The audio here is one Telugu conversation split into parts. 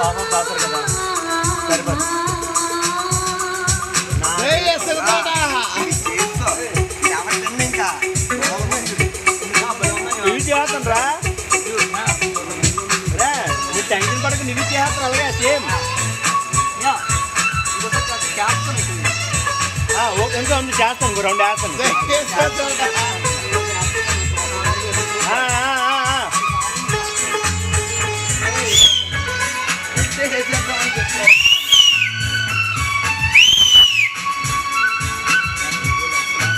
లోపల తాగుతారు కదా సరిపోదు. ఇవి చేస్తాను రా మీరు టెన్షన్ పడక నివి చేస్తారు అలాగే సేమ్. ఇంకా ఉంది చేస్తాను ఇంకో 2 వేస్తాను.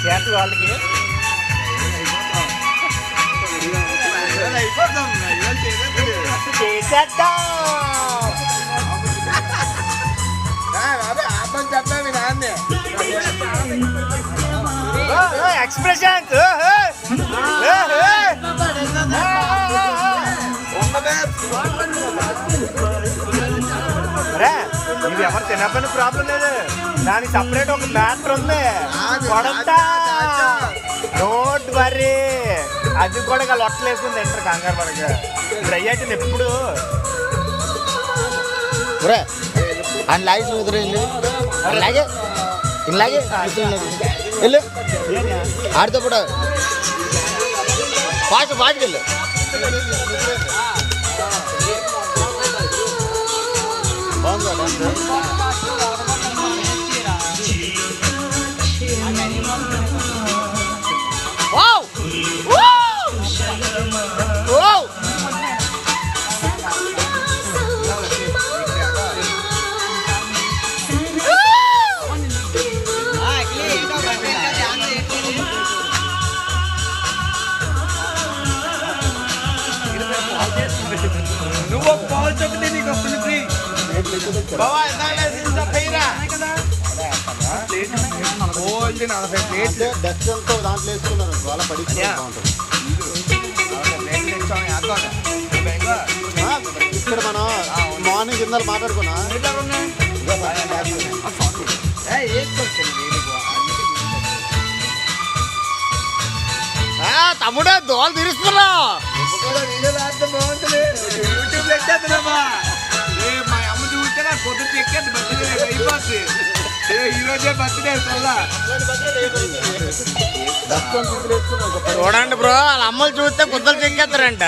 చేత వాళ్ళకి చేసేద్దాం. ఎక్స్ప్రెషన్ ఇది ఎవరు తినపని ప్రాబ్లం లేదు. దానికి సపరేట్ ఒక మ్యాటర్ ఉంది కొడంతా. డోంట్ వర్రీ, అది కూడా లొట్టలు వేసుకుని తింటారు కంగారు పడక. డ్రై అయితే ఎప్పుడు అలాగే ఇలాగే వెళ్ళు ఆడితో కూడా ఫాస్ట్ ఫాస్ట్కి వెళ్ళు. బాగుందా నువ్వు పాలు చొక్కితే నీకు వస్తుంది ఫ్రీ. బాబా ఎంత పెయిరా దక్షంతో దాంట్లో వేసుకున్నారు వాళ్ళ పడి ఇక్కడ మనం మార్నింగ్ కింద మాట్లాడుకున్నా. తమ్ముడే దోలు తీరుస్తున్నా. బాగుంటుంది యూట్యూబ్ పెట్టేద్దామా. మా అమ్మ చూస్తే నాకు పొద్దున్న ఎక్కేది బర్త్డే అయిపోతుంది. ఈరోజే బర్త్డే చూడండి బ్రో, వాళ్ళ అమ్మలు చూస్తే కుద్దలు చెక్కేస్తారంట.